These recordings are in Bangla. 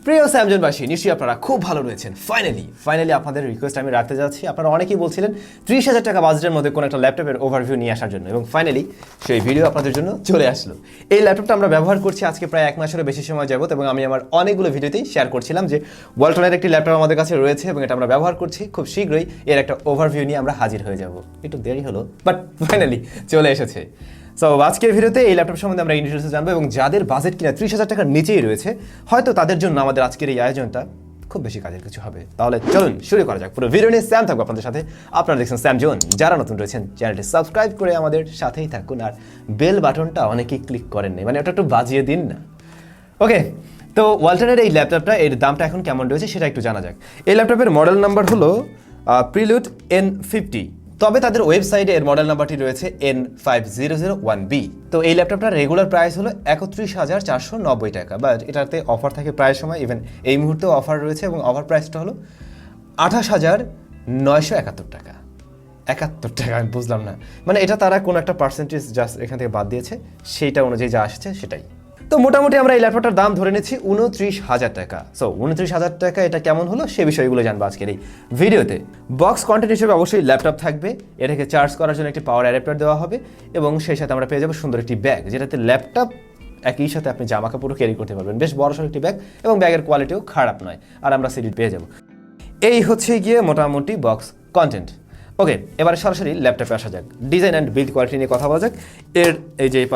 প্রিয় স্যামজনবাসী, নিশ্চয়ই আপনারা খুব ভালো রয়েছেন। ফাইনালি আপনাদের রিকোয়েস্ট আমি রাখতে যাচ্ছি। আপনারা অনেকেই বলছিলেন 30,000 টাকা বাজেটের মধ্যে কোনো একটা ল্যাপটপের ওভারভিউ নিয়ে আসার জন্য, এবং ফাইনালি সেই ভিডিও আপনাদের জন্য চলে আসলো। এই ল্যাপটপটা আমরা ব্যবহার করছি আজকে প্রায় 1 মাসেরও বেশি সময় যাবত, এবং আমি আমার অনেকগুলো ভিডিওতেই শেয়ার করছিলাম যে ওয়ালটনের একটি ল্যাপটপ আমাদের কাছে রয়েছে এবং এটা আমরা ব্যবহার করছি। খুব শীঘ্রই এর একটা ওভারভিউ নিয়ে আমরা হাজির হয়ে যাব। একটু দেরি হলো, বাট ফাইনালি চলে এসেছে। সো আজকের ভিডিওতে এই ল্যাপটপ সম্বন্ধে আমরা ডিটেইলসে জানবো, এবং যাদের বাজেট কিনা 30,000 টাকার নিচেই রয়েছে, হয়তো তাদের জন্য আমাদের আজকের এই আয়োজনটা খুব বেশি কাজের কিছু হবে। তাহলে চলুন শুরু করা যাক। পুরো ভিডিও নিয়ে স্যাম থাকবো আপনাদের সাথে। আপনারা দেখছেন SamZone। যারা নতুন রয়েছেন চ্যানেলটি সাবস্ক্রাইব করে আমাদের সাথেই থাকুন, আর বেল বাটনটা অনেকেই ক্লিক করেন নাই, মানে ওটা একটু বাজিয়ে দিন না। ওকে, তো ওয়ালটনের এই ল্যাপটপটা এর দামটা এখন কেমন রয়েছে সেটা একটু জানা যাক। এই ল্যাপটপের মডেল নাম্বার হলো Prelude N50, তবে তাদের ওয়েবসাইটে এর মডেল নাম্বারটি রয়েছে N5001B। তো এই ল্যাপটপটার রেগুলার প্রাইস হলো 31,490 টাকা, বাট এটাতে অফার থাকে প্রায় সময়, ইভেন এই মুহূর্তেও অফার রয়েছে, এবং অফার প্রাইসটা হলো 28,971 টাকা। 71 টাকা আমি বুঝলাম না, মানে এটা তারা কোনো একটা পার্সেন্টেজ জাস্ট এখান থেকে বাদ দিয়েছে, সেইটা অনুযায়ী যা আসছে সেটাই। তো মোটামুটি আমরা এই ল্যাপটপটার দাম ধরে নিচ্ছি 29,000 টাকা। সো 29,000 টাকা এটা কেমন হলো সে বিষয়গুলো জানবো আজকের এই ভিডিওতে। বক্স কন্টেন্ট হিসেবে অবশ্যই ল্যাপটপ থাকবে, এটাকে চার্জ করার জন্য একটি পাওয়ার অ্যাডাপ্টার দেওয়া হবে, এবং সেই সাথে আমরা পেয়ে যাবো সুন্দর একটি ব্যাগ, যেটাতে ল্যাপটপ একই সাথে আপনি জামা কাপড়ও ক্যারি করতে পারবেন। বেশ বড়সড় একটি ব্যাগ, এবং ব্যাগের কোয়ালিটিও খারাপ নয়, আর আমরা সিডি পেয়ে যাবো। এই হচ্ছে গিয়ে মোটামুটি বক্স কন্টেন্ট। ওকে, এবারে সরাসরি ল্যাপটপে আসা যাক। ডিজাইন অ্যান্ড বিল্ড কোয়ালিটি নিয়ে কথা বলা যাক। এর এই যে এই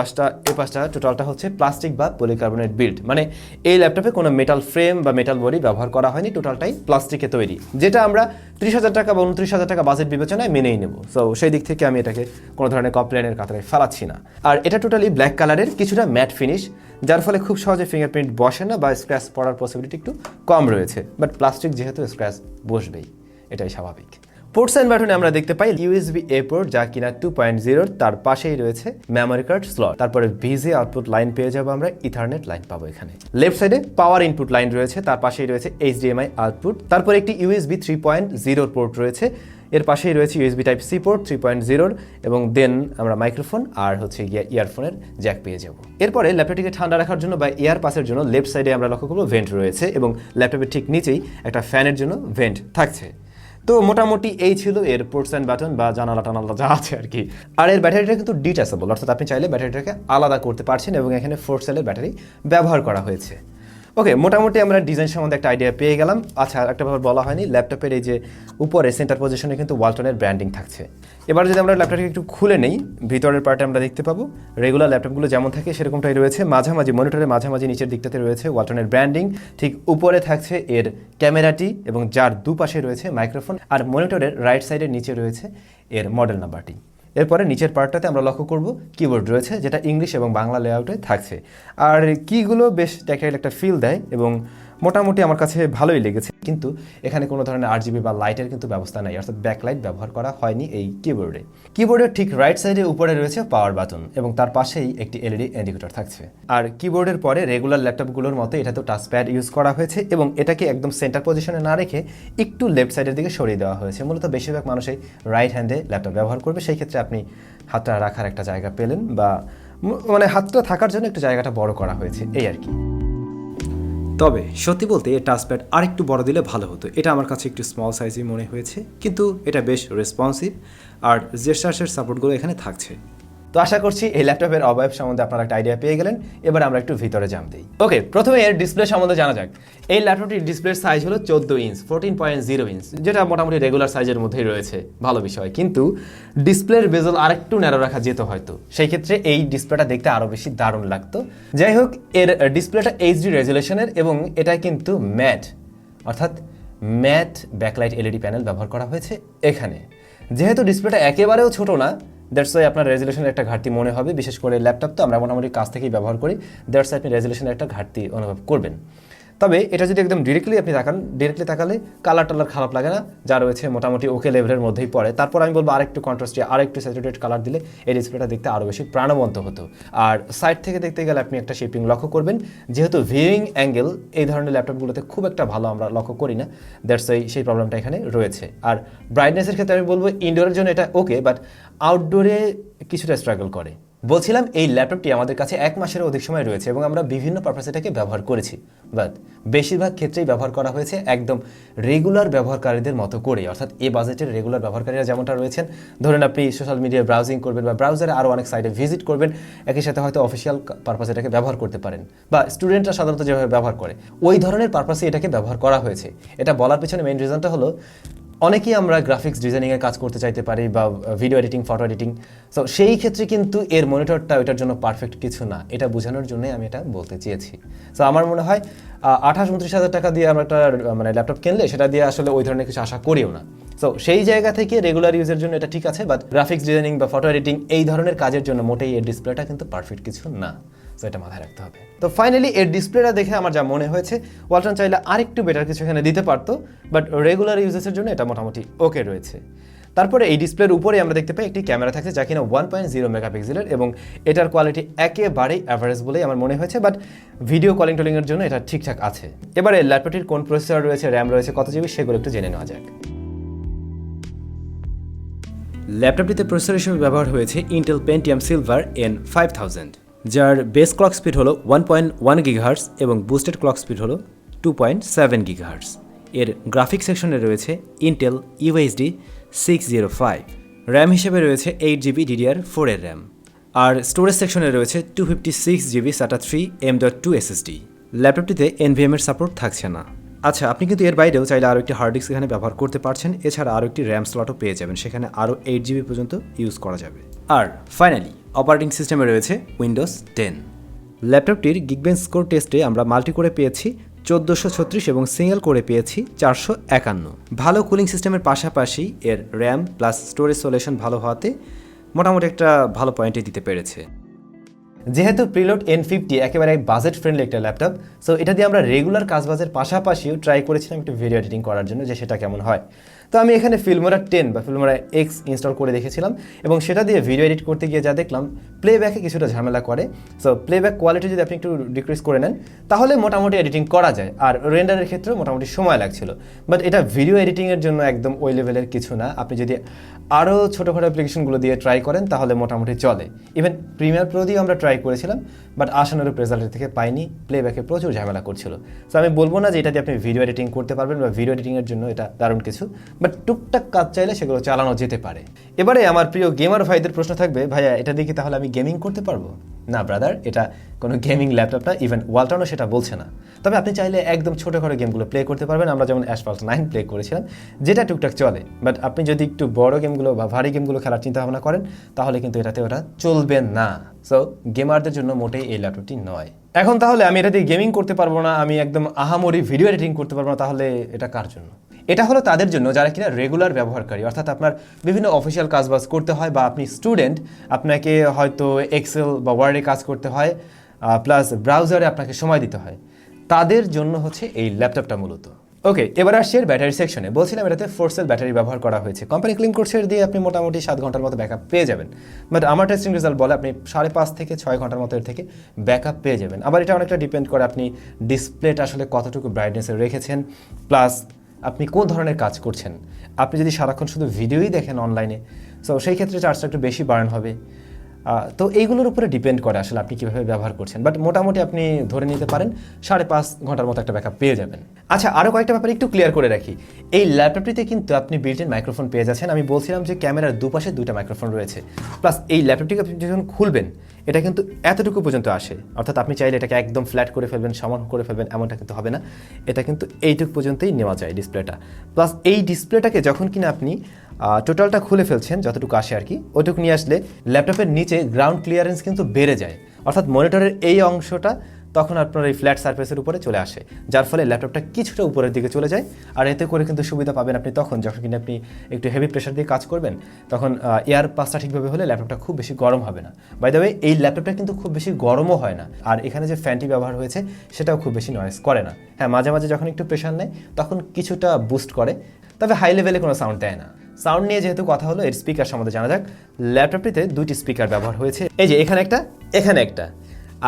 পাশটা টোটালটা হচ্ছে প্লাস্টিক বা পলিকার্বনেট বিল্ড, মানে এই ল্যাপটপে কোনো মেটাল ফ্রেম বা মেটাল বডি ব্যবহার করা হয়নি, টোটালটাই প্লাস্টিকে তৈরি, যেটা আমরা 30,000 টাকা বা 29,000 টাকা বাজেট বিবেচনায় মেনেই নেব। সো সেই দিক থেকে আমি এটাকে কোনো ধরনের কমপ্লেনের কাতারে ফেলাচ্ছি না। আর এটা টোটালি ব্ল্যাক কালারের, কিছুটা ম্যাট ফিনিশ, যার ফলে খুব সহজে ফিঙ্গারপ্রিন্ট বসে না বা স্ক্র্যাচ পড়ার পসিবিলিটি একটু কম রয়েছে, বাট প্লাস্টিক যেহেতু স্ক্র্যাচ বসবেই, এটাই স্বাভাবিক। পোর্টস অ্যান্ড বাটনে আমরা দেখতে পাই USB-A পোর্ট, যা কিনা 2.0, তার পাশেই রয়েছে মেমোরি কার্ড স্লট, তারপরে VGA আউটপুট লাইন পেয়ে যাবো আমরা, ইথারনেট লাইন পাবো এখানে। লেফট সাইডে পাওয়ার ইনপুট লাইন রয়েছে, তার পাশেই রয়েছে HDMI আউটপুট, তারপরে একটি USB 3.0 পোর্ট রয়েছে, এর পাশেই রয়েছে USB Type-C পোর্ট 3.0, এবং দেন আমরা মাইক্রোফোন আর হচ্ছে গিয়ে ইয়ারফোনের জ্যাক পেয়ে যাব। এরপরে ল্যাপটপটিকে ঠান্ডা রাখার জন্য বা এয়ার পাসের জন্য লেফট সাইডে আমরা লক্ষ্য করবো ভেন্ট রয়েছে, এবং ল্যাপটপের ঠিক নিচেই একটা ফ্যানের জন্য ভেন্ট থাকছে। তো মোটামুটি এই ছিল এর পোর্টস অ্যান্ড বাটন বা জানালা টানালা যা আছে আর কি। আর এর ব্যাটারিটা কিন্তু ডিট্যাচেবল, অর্থাৎ আপনি চাইলে ব্যাটারিটাকে আলাদা করতে পারছেন, এবং এখানে 4 সেলের ব্যাটারি ব্যবহার করা হয়েছে। ওকে, মোটামুটি আমরা ডিজাইন সম্বন্ধে একটা আইডিয়া পেয়ে গেলাম। আচ্ছা, একটা ব্যাপার বলা হয়নি, ল্যাপটপের এই যে উপরে সেন্টার পজিশনে কিন্তু ওয়ালটনের ব্র্যান্ডিং থাকছে। এবার যদি আমরা ল্যাপটপটাকে একটু খুলে নেই, ভিতরের পার্টে আমরা দেখতে পাবো রেগুলার ল্যাপটপগুলো যেমন থাকে সেরকমটাই রয়েছে। মাঝামাঝি মনিটরের মাঝামাঝি নিচের দিকটাতে রয়েছে ওয়ালটনের ব্র্যান্ডিং, ঠিক উপরে থাকছে এর ক্যামেরাটি, এবং যার দুপাশে রয়েছে মাইক্রোফোন, আর মনিটরের রাইট সাইডের নিচে রয়েছে এর মডেল নাম্বারটি। এরপরে নিচের পার্টটাতে আমরা লক্ষ্য করব কিবোর্ড রয়েছে, যেটা ইংলিশ এবং বাংলা লেআউটে থাকছে, আর কিগুলো বেশ ট্যাকটাইল একটা ফিল দেয়, এবং মোটামুটি আমার কাছে ভালোই লেগেছে। কিন্তু এখানে কোনো ধরনের RGB বা লাইটের কিন্তু ব্যবস্থা নাই, অর্থাৎ ব্যাকলাইট ব্যবহার করা হয়নি এই কিবোর্ডে। কিবোর্ডের ঠিক রাইট সাইডে উপরে রয়েছে পাওয়ার বাটন, এবং তার পাশেই একটি LED ইন্ডিকেটর থাকছে। আর কিবোর্ডের পরে রেগুলার ল্যাপটপগুলোর মতো এটাতেও টাচপ্যাড ইউজ করা হয়েছে, এবং এটাকে একদম সেন্টার পজিশনে না রেখে একটু লেফট সাইডের দিকে সরিয়ে দেওয়া হয়েছে। মূলত বেশিরভাগ মানুষই রাইট হ্যান্ডে ল্যাপটপ ব্যবহার করবে, সেই ক্ষেত্রে আপনি হাতটা রাখার একটা জায়গা পেলেন, বা মানে হাতটা থাকার জন্য একটু জায়গাটা বড় করা হয়েছে, এই আর কি। তবে সত্যি বলতে এই টাচপ্যাড আরেকটু বড় দিলে ভালো হতো, এটা আমার কাছে একটু স্মল সাইজই মনে হয়েছে, কিন্তু এটা বেশ রেসপন্সিভ, আর জেস্টার্সের সাপোর্টগুলো এখানে থাকছে। তো আশা করছি এই ল্যাপটপের অবয়ব সম্বন্ধে আপনারা একটা আইডিয়া পেয়ে গেলেন। এবার আমরা একটু ভিতরে জাম দিই। ওকে, প্রথমে এর ডিসপ্লে সম্বন্ধে জানা যাক। এই ল্যাপটপটির ডিসপ্লের সাইজ হলো 14 ইঞ্চ, 14.0 ইঞ্চ, যেটা মোটামুটি রেগুলার সাইজের মধ্যেই রয়েছে, ভালো বিষয়। কিন্তু ডিসপ্লের বেজল আরেকটু ন্যারো রাখা যেত হয়তো, সেই ক্ষেত্রে এই ডিসপ্লেটা দেখতে আরও বেশি দারুণ লাগতো। যাই হোক, এর ডিসপ্লেটা HD রেজুলেশনের, এবং এটা কিন্তু ম্যাট, অর্থাৎ ম্যাট ব্যাকলাইট LED প্যানেল ব্যবহার করা হয়েছে এখানে। যেহেতু ডিসপ্লেটা একেবারেও ছোট না, দ্যাটস ওয়াই আপনার রেজুলেশনের একটা ঘাটতি মনে হবে, বিশেষ করে ল্যাপটপ তো আমরা মোটামুটি কাছ থেকেই ব্যবহার করি, দ্যাটস ওয়াই আপনি রেজুলেশনের একটা ঘাটতি অনুভব করবেন। তবে এটা যদি একদম ডিরেক্টলি আপনি ডিরেক্টলি তাকালে কালার টালার খারাপ লাগে না, যা রয়েছে মোটামুটি ওকে লেভেলের মধ্যেই পড়ে। তারপর আমি বলবো আরেকটু কন্ট্রাস্টে আরেকটু স্যাচুরেটেড কালার দিলে এই ডিসপ্লেটা দেখতে আরও বেশি প্রাণবন্ত হতো। আর সাইড থেকে দেখতে গেলে আপনি একটা শেপিং লক্ষ্য করবেন, যেহেতু ভিউইং অ্যাঙ্গেল এই ধরনের ল্যাপটপগুলোতে খুব একটা ভালো আমরা লক্ষ্য করি না, দ্যাটস ওয়াই সেই প্রবলেমটা এখানে রয়েছে। আর ব্রাইটনেসের ক্ষেত্রে আমি বলবো ইনডোরের জন্য এটা ওকে, বাট আউটডোরে কিছুটা স্ট্রাগল করে। বলছিলাম এই ল্যাপটপটি আমাদের কাছে 1 মাসেরও অধিক সময় রয়েছে এবং আমরা বিভিন্ন পারপাসে এটাকে ব্যবহার করেছি, বাট বেশিরভাগ ক্ষেত্রেই ব্যবহার করা হয়েছে একদম রেগুলার ব্যবহারকারীদের মতো করে, অর্থাৎ এই বাজেটের রেগুলার ব্যবহারকারীরা যেমনটা রয়েছেন, ধরুন আপনি সোশ্যাল মিডিয়ায় ব্রাউজিং করবেন বা ব্রাউজারে আরও অনেক সাইটে ভিজিট করবেন, একই সাথে হয়তো অফিসিয়াল পারপাসে এটাকে ব্যবহার করতে পারেন, বা স্টুডেন্টরা সাধারণত যেভাবে ব্যবহার করে ওই ধরনের পারপাসে এটাকে ব্যবহার করা হয়েছে। এটা বলার পিছনে মেইন রিজনটা হলো অনেকেই আমরা গ্রাফিক্স ডিজাইনিংয়ের কাজ করতে চাইতে পারি বা video editing, photo editing, so সেই ক্ষেত্রে কিন্তু এর মনিটরটা ওইটার জন্য পারফেক্ট কিছু না, এটা বোঝানোর জন্যই আমি এটা বলতে চেয়েছি। সো আমার মনে হয় 28-29 হাজার টাকা দিয়ে আমরা একটা ল্যাপটপ কিনলে সেটা দিয়ে আসলে ওই ধরনের কিছু আশা করিও না। সো সেই জায়গা থেকে রেগুলার ইউজের জন্য এটা ঠিক আছে, বাট গ্রাফিক্স ডিজাইনিং বা ফটো এডিটিং এই ধরনের কাজের জন্য মোটেই এর ডিসপ্লেটা কিন্তু পারফেক্ট কিছু না। সো এটা মাথায় রাখতে হবে। তো ফাইনালি এর ডিসপ্লেটা দেখে আমার যা মনে হয়েছে, ওয়ালটন চাইলে আরেকটু বেটার কিছু এখানে দিতে পারতো, বাট রেগুলার ইউজেসের জন্য এটা মোটামুটি ওকে রয়েছে। তারপরে এই ডিসপ্লের উপরে আমরা দেখতে পাই একটি ক্যামেরা থাকছে যা কিনা 1.0 মেগাপিক্সেলের এবং এটার কোয়ালিটি একেবারেই অ্যাভারেজ বলেই আমার মনে হয়েছে, বাট ভিডিও কলিং টলিংয়ের জন্য এটা ঠিকঠাক আছে। এবারে ল্যাপটপটির কোন প্রসেসর রয়েছে, র্যাম রয়েছে, কত জিবি, সেগুলো একটু জেনে নেওয়া যাক। ল্যাপটপটিতে প্রসেসর হিসেবে ব্যবহার হয়েছে ইন্টেল পেন্টিয়াম সিলভার N5000, যার বেস ক্লক স্পিড হলো 1.1 গিগাহার্টজ এবং বুস্টেড ক্লক স্পিড হলো 2.7 গিগাহার্টজ। এর গ্রাফিক্স সেকশনে রয়েছে ইন্টেল UHD 605, র্যাম হিসেবে রয়েছে 8GB DDR4 এর র্যাম, আর স্টোরেজ সেকশনে রয়েছে 256GB SATA 3 M.2 SSD। ল্যাপটপটিতে NVMe এর সাপোর্ট থাকছে না। আচ্ছা, আপনি কিন্তু এর বাইরেও চাইলে আরও একটি হার্ড ডিস্ক এখানে ব্যবহার করতে পারছেন, এছাড়া আরও একটি র্যাম স্লটও পেয়ে যাবেন, সেখানে আরও 8GB পর্যন্ত ইউজ করা যাবে। আর ফাইনালি অপারেটিং সিস্টেমে রয়েছে উইন্ডোজ 10। ল্যাপটপটির গিগবেঞ্চ স্কোর টেস্টে আমরা মাল্টি কোরে পেয়েছি 1436 এবং সিঙ্গেল কোরে পেয়েছি 451। ভালো কুলিং সিস্টেমের পাশাপাশি এর র্যাম প্লাস স্টোরেজ সলিউশন ভালো হওয়াতে মোটামুটি একটা ভালো পয়েন্টই দিতে পেরেছে। যেহেতু প্রিলোড N50 একেবারে বাজেট ফ্রেন্ডলি একটা ল্যাপটপ, সো এটা দিয়ে আমরা রেগুলার কাজবাজের পাশাপাশিও ট্রাই করেছিলাম একটু ভিডিও এডিটিং করার জন্য যে সেটা কেমন হয়। তো আমি এখানে ফিল্মোরা 10 বা ফিল্মোরা X ইনস্টল করে দেখেছিলাম এবং সেটা দিয়ে ভিডিও এডিট করতে গিয়ে যা দেখলাম, প্লেব্যাকে কিছুটা ঝামেলা করে। সো প্লেব্যাক কোয়ালিটি যদি আপনি একটু ডিক্রিজ করে নেন তাহলে মোটামুটি এডিটিং করা যায়, আর রেন্ডারের ক্ষেত্রেও মোটামুটি সময় লাগছিল, বাট এটা ভিডিও এডিটিংয়ের জন্য একদম ওই লেভেলের কিছু না। আপনি যদি আরও ছোটোখাটো অ্যাপ্লিকেশনগুলো দিয়ে ট্রাই করেন তাহলে মোটামুটি চলে। ইভেন প্রিমিয়ার প্রো দিয়েও আমরা ট্রাই করেছিলাম, বাট আশানুরূপ রেজাল্টের থেকে পাইনি, প্লেব্যাকে প্রচুর ঝামেলা করছিল। সো আমি বলবো না যে এটা দিয়ে আপনি ভিডিও এডিটিং করতে পারবেন বা ভিডিও এডিটিংয়ের জন্য এটা দারুণ কিছু, বাট টুকটাক কাজ চাইলে সেগুলো চালানো যেতে পারে। এবারে আমার প্রিয় গেমার ভাইদের প্রশ্ন থাকবে, ভাইয়া এটা দিয়ে কি তাহলে আমি গেমিং করতে পারবো? না ব্রাদার, এটা কোনো গেমিং ল্যাপটপ না, ইভেন ওয়ালটনও সেটা বলছে না। তবে আপনি চাইলে একদম ছোটোখাটো গেমগুলো প্লে করতে পারবেন, আমরা যেমন অ্যাসফল্ট 9 প্লে করেছিলাম, যেটা টুকটাক চলে। বাট আপনি যদি একটু বড় গেমগুলো বা ভারী গেমগুলো খেলার চিন্তা ভাবনা করেন তাহলে কিন্তু এটাতে ওটা চলবে না। সো গেমারদের জন্য মোটেই এই ল্যাপটপটি নয়। এখন তাহলে আমি এটা দিয়ে গেমিং করতে পারবো না, আমি একদম আহামরি ভিডিও এডিটিং করতে পারবো না, তাহলে এটা কার জন্য? এটা হলো তাদের জন্য যারা কিনা রেগুলার ব্যবহারকারী, অর্থাৎ আপনার বিভিন্ন অফিসিয়াল কাজবাজ করতে হয় বা আপনি স্টুডেন্ট, আপনাকে হয়তো এক্সেল বা ওয়ার্ডে কাজ করতে হয়, প্লাস ব্রাউজারে আপনাকে সময় দিতে হয়, তাদের জন্য হচ্ছে এই ল্যাপটপটা মূলত। ওকে, এবার আসছি এর ব্যাটারি সেকশনে। বলছিলাম এটাতে 4 সেল ব্যাটারি ব্যবহার করা হয়েছে। কোম্পানি ক্লেম করছে এর দিয়ে আপনি মোটামুটি 7 ঘন্টার মতো ব্যাকআপ পেয়ে যাবেন, বাট আমার টেস্টিং রেজাল্ট বলে আপনি 5.5 থেকে 6 ঘন্টার মতো এর থেকে ব্যাকআপ পেয়ে যাবেন। আবার এটা অনেকটা ডিপেন্ড করে আপনি ডিসপ্লেটা আসলে কতটুকু ব্রাইটনেসে রেখেছেন, প্লাস আপনি কোন ধরনের কাজ করছেন। আপনি যদি সারাক্ষণ শুধু ভিডিওই দেখেন অনলাইনে, সো সেই ক্ষেত্রে চার্জটা একটু বেশি বার্ন হবে। তো এইগুলোর উপরে ডিপেন্ড করে আসলে আপনি কীভাবে ব্যবহার করছেন, বাট মোটামুটি আপনি ধরে নিতে পারেন 5.5 ঘন্টার মতো একটা ব্যাকআপ পেয়ে যাবেন। আচ্ছা, আরও কয়েকটা ব্যাপার একটু ক্লিয়ার করে রাখি। এই ল্যাপটপটিতে কিন্তু আপনি বিল্ট ইন মাইক্রোফোন পেয়ে যাচ্ছেন। আমি বলছিলাম যে ক্যামেরার দুপাশে 2টা মাইক্রোফোন রয়েছে, প্লাস এই ল্যাপটপটিকে আপনি যখন খুলবেন এটা কিন্তু এতটুকু পর্যন্ত আসে, অর্থাৎ আপনি চাইলে এটাকে একদম ফ্ল্যাট করে ফেলবেন, সমান করে ফেলবেন, এমনটা কিন্তু হবে না। এটা কিন্তু এইটুকু পর্যন্তই নেওয়া যায় ডিসপ্লেটা। প্লাস এই ডিসপ্লেটাকে যখন কিনা আপনি টোটালটা খুলে ফেলছেন, যতটুকু আসে আর কি, ওইটুকু নিয়ে আসলে ল্যাপটপের নিচে গ্রাউন্ড ক্লিয়ারেন্স কিন্তু বেড়ে যায়, অর্থাৎ মনিটরের এই অংশটা তখন আপনার এই ফ্ল্যাট সারফেসের উপরে চলে আসে, যার ফলে ল্যাপটপটা কিছুটা উপরের দিকে চলে যায়। আর এতে করে কিন্তু সুবিধা পাবেন আপনি তখন যখন কিনা আপনি একটু হেভি প্রেশার দিয়ে কাজ করবেন, তখন এয়ার পাসটা ঠিকভাবে হলে ল্যাপটপটা খুব বেশি গরম হবে না। বাই দ্য ওয়ে, এই ল্যাপটপটা কিন্তু খুব বেশি গরমও হয় না, আর এখানে যে ফ্যানটি ব্যবহার হয়েছে সেটাও খুব বেশি নয়েজ করে না। হ্যাঁ, মাঝে মাঝে যখন একটু প্রেশার নেয় তখন কিছুটা বুস্ট করে, তবে হাই লেভেলে কোনো সাউন্ড দেয় না। সাউন্ড নিয়ে যেহেতু কথা হলো, এর স্পিকার সম্বন্ধে জানা যাক। ল্যাপটপটিতে 2টি স্পিকার ব্যবহার হয়েছে, এই যে এখানে একটা, এখানে একটা।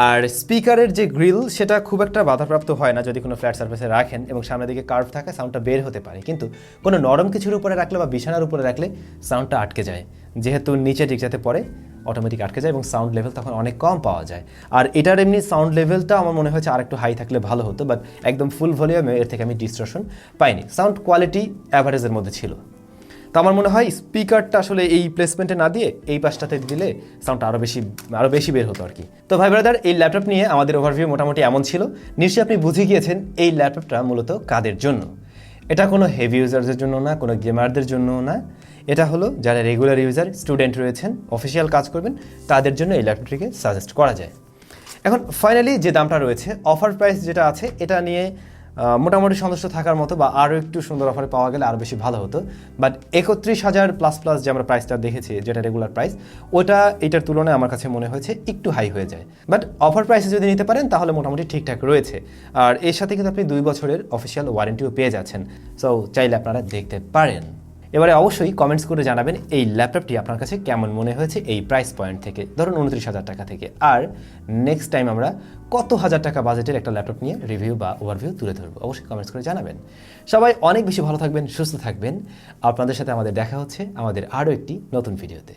আর স্পিকারের যে গ্রিল সেটা খুব একটা বাধাপ্রাপ্ত হয় না যদি কোনো ফ্ল্যাট সার্ফেসে রাখেন এবং সামনের দিকে কার্ভ থাকে, সাউন্ডটা বের হতে পারে। কিন্তু কোনো নরম কিছুর উপরে রাখলে বা বিছানার উপরে রাখলে সাউন্ডটা আটকে যায়, যেহেতু নিচে ঠিক যাতে পড়ে অটোমেটিক আটকে যায় এবং সাউন্ড লেভেল তখন অনেক কম পাওয়া যায়। আর এটার এমনি সাউন্ড লেভেলটা আমার মনে হয়েছে আরেকটু হাই থাকলে ভালো হতো, বাট একদম ফুল ভলিউমে এর থেকে আমি ডিস্ট্রশন পাইনি। সাউন্ড কোয়ালিটি অ্যাভারেজের মধ্যে ছিল। তো আমার মনে হয় স্পিকারটা আসলে এই প্লেসমেন্টে না দিয়ে এই পাশটাতে দিলে সাউন্ডটা আরও বেশি বের হতো আর কি। তো ভাই ব্রাদার, এই ল্যাপটপ নিয়ে আমাদের ওভারভিউ মোটামুটি এমন ছিল। নিশ্চয়ই আপনি বুঝে গিয়েছেন এই ল্যাপটপটা মূলত কাদের জন্য। এটা কোনো হেভি ইউজারদের জন্য না, কোনো গেমারদের জন্য না। এটা হলো যারা রেগুলার ইউজার, স্টুডেন্ট রয়েছেন, অফিসিয়াল কাজ করবেন, তাদের জন্য এই ল্যাপটপটিকে সাজেস্ট করা যায়। এখন ফাইনালি যে দামটা রয়েছে, অফার প্রাইস যেটা আছে, এটা নিয়ে মোটামুটি সন্তুষ্ট থাকার মতো, বা আরও একটু সুন্দর অফারে পাওয়া গেলে আরও বেশি ভালো হতো। বাট 31,000 প্লাস যে আমরা প্রাইসটা দেখেছি, যেটা রেগুলার প্রাইস, ওটা এটার তুলনায় আমার কাছে মনে হয়েছে একটু হাই হয়ে যায়। বাট অফার প্রাইসে যদি নিতে পারেন তাহলে মোটামুটি ঠিকঠাক রয়েছে। আর এর সাথে কিন্তু আপনি 2 বছরের অফিসিয়াল ওয়ারেন্টিও পেয়ে যাচ্ছেন। সো চাইলে আপনারা দেখতে পারেন। এবারে অবশ্যই কমেন্টস করে জানাবেন এই ল্যাপটপটি আপনার কাছে কেমন মনে হয়েছে এই প্রাইস পয়েন্ট থেকে, ধরুন 29,000 টাকা থেকে। আর নেক্সট টাইম আমরা কত হাজার টাকা বাজেটের একটা ল্যাপটপ নিয়ে রিভিউ বা ওভারভিউ তুলে ধরবো, অবশ্যই কমেন্টস করে জানাবেন। সবাই অনেক বেশি ভালো থাকবেন, সুস্থ থাকবেন। আপনাদের সাথে আমাদের দেখা হচ্ছে আমাদের আরও একটি নতুন ভিডিওতে।